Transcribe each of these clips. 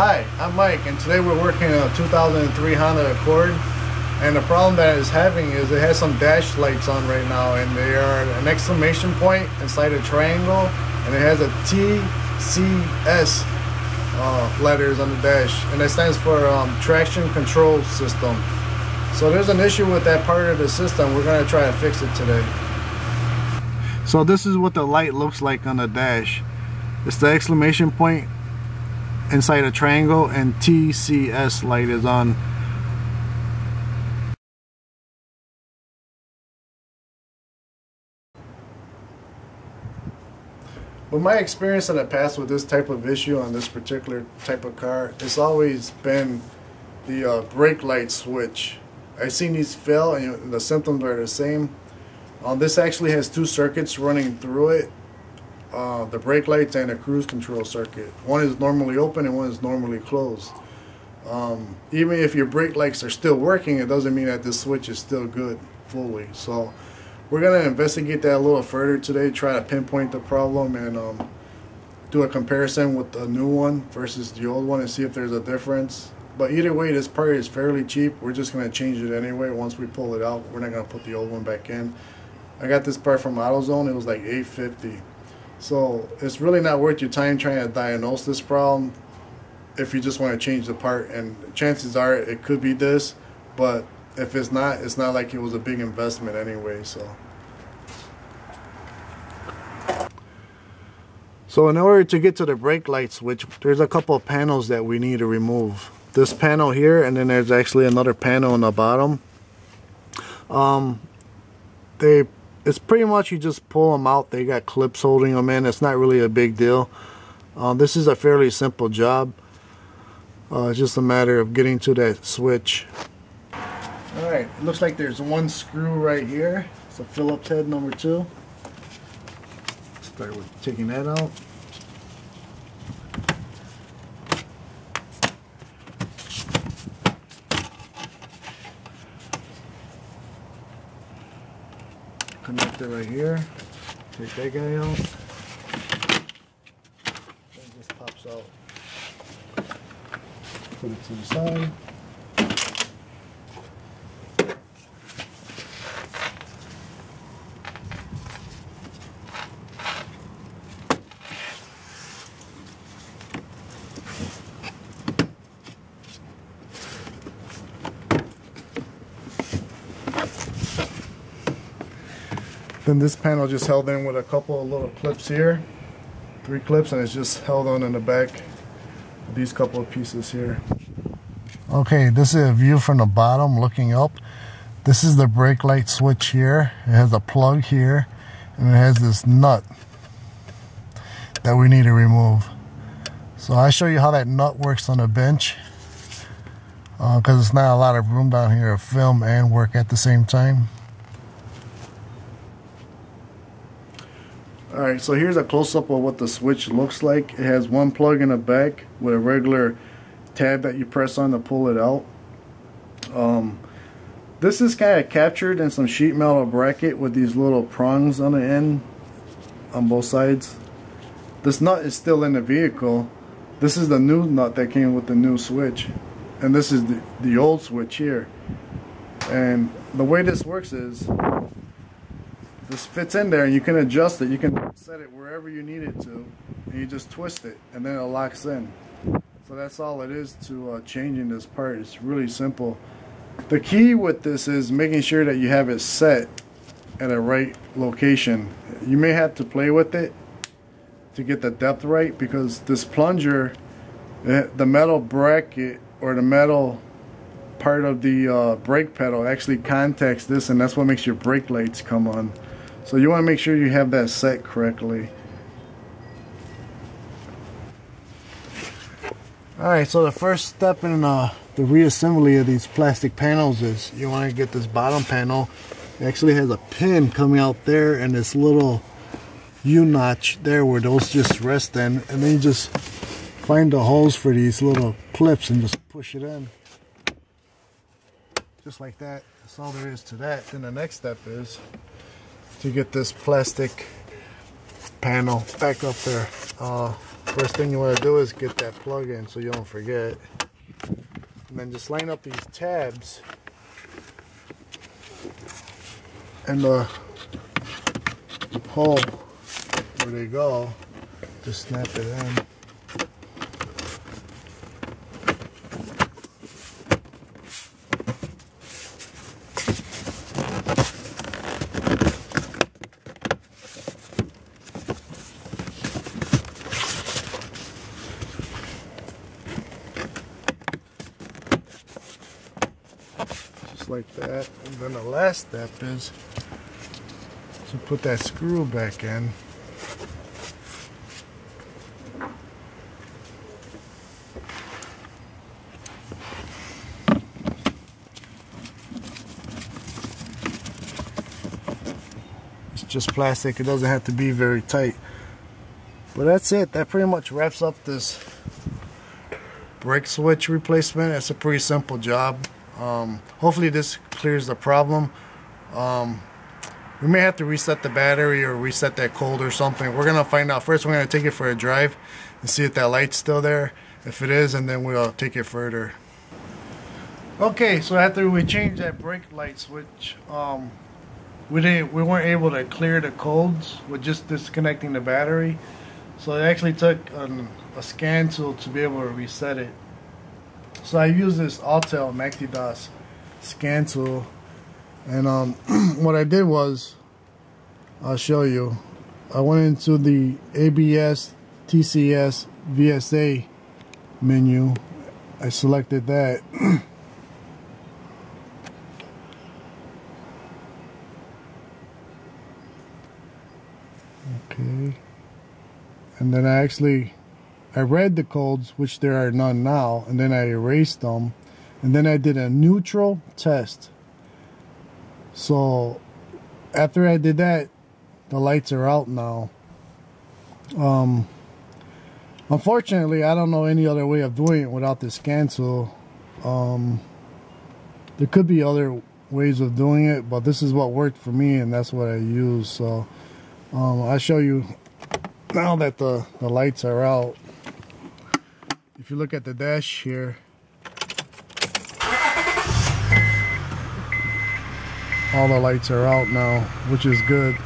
Hi, I'm Mike, and today we're working on a 2003 Honda Accord, and the problem that it's having is it has some dash lights on right now, and they are an exclamation point inside a triangle, and it has a TCS letters on the dash, and that stands for traction control system. So there's an issue with that part of the system. We're going to try to fix it today. So this is what the light looks like on the dash. It's the exclamation point inside a triangle, and TCS light is on. With my experience in the past with this type of issue on this particular type of car, it's always been the brake light switch. I've seen these fail and the symptoms are the same. This actually has two circuits running through it. The brake lights and a cruise control circuit. One is normally open and one is normally closed. Even if your brake lights are still working, it doesn't mean that this switch is still good fully. So we're going to investigate that a little further today, try to pinpoint the problem, and do a comparison with the new one versus the old one and see if there's a difference. But either way, this part is fairly cheap. We're just going to change it anyway. Once we pull it out, we're not going to put the old one back in. I got this part from AutoZone. It was like $8.50. So it's really not worth your time trying to diagnose this problem if you just want to change the part, and chances are it could be this, but if it's not like it was a big investment anyway. So in order to get to the brake light switch, there's a couple of panels that we need to remove. This panel here, and then there's actually another panel on the bottom. It's pretty much you just pull them out. They got clips holding them in. It's not really a big deal. This is a fairly simple job. It's just a matter of getting to that switch. Alright, it looks like there's one screw right here. It's a Phillips head number 2. Start with taking that out. Connector right here. Take that guy out. It just pops out. Put it to the side. Then this panel just held in with a couple of little clips here, 3 clips, and it's just held on in the back with these couple of pieces here. Okay, this is a view from the bottom looking up. This is the brake light switch here. It has a plug here, and it has this nut that we need to remove. So I'll show you how that nut works on a bench, because it's not a lot of room down here to film and work at the same time. Alright, so here's a close-up of what the switch looks like. It has one plug in the back with a regular tab that you press on to pull it out. This is kind of captured in some sheet metal bracket with these little prongs on the end on both sides. This nut is still in the vehicle. This is the new nut that came with the new switch, and this is the old switch here. And the way this works is this fits in there, and you can adjust it. You can set it wherever you need it to, and you just twist it, and then it locks in. So that's all it is to changing this part. It's really simple. The key with this is making sure that you have it set at a right location. You may have to play with it to get the depth right, because this plunger, the metal bracket or the metal part of the brake pedal actually contacts this, and that's what makes your brake lights come on. So you want to make sure you have that set correctly. Alright, so the first step in the reassembly of these plastic panels is you want to get this bottom panel. It actually has a pin coming out there and this little U-notch there where those just rest in, and then you just find the holes for these little clips and just push it in. Just like that. That's all there is to that. Then the next step is to get this plastic panel back up there. First thing you want to do is get that plug in so you don't forget. And then just line up these tabs and the hole where they go, just snap it in. Like that, and then the last step is to put that screw back in. It's just plastic, it doesn't have to be very tight. But that's it, that pretty much wraps up this brake switch replacement. It's a pretty simple job. Hopefully this clears the problem. We may have to reset the battery or reset that cold or something. We're gonna find out. First we're gonna take it for a drive and see if that light's still there. If it is, and then we'll take it further. Okay, so after we changed that brake light switch, we weren't able to clear the codes with just disconnecting the battery. So it actually took a scan tool to be able to reset it. So I use this Autel MaxiDOS scan tool, and what I did was, I'll show you. I went into the ABS, TCS, VSA menu. I selected that. Okay, and then I read the codes, which there are none now, and then I erased them, and then I did a neutral test. So after I did that, the lights are out now. Unfortunately, I don't know any other way of doing it without this scan tool. There could be other ways of doing it, but this is what worked for me, and that's what I use. So I'll show you now that the lights are out. If you look at the dash here, all the lights are out now, which is good.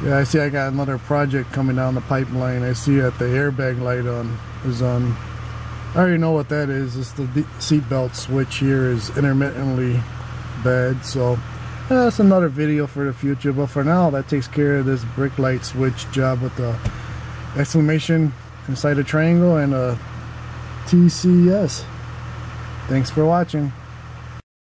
Yeah, I see I got another project coming down the pipeline. I see that the airbag light is on. I already know what that is. It's the seat belt switch here is intermittently bad, so that's another video for the future. But for now, that takes care of this brake light switch job with the exclamation inside a triangle and a TCS. Thanks for watching.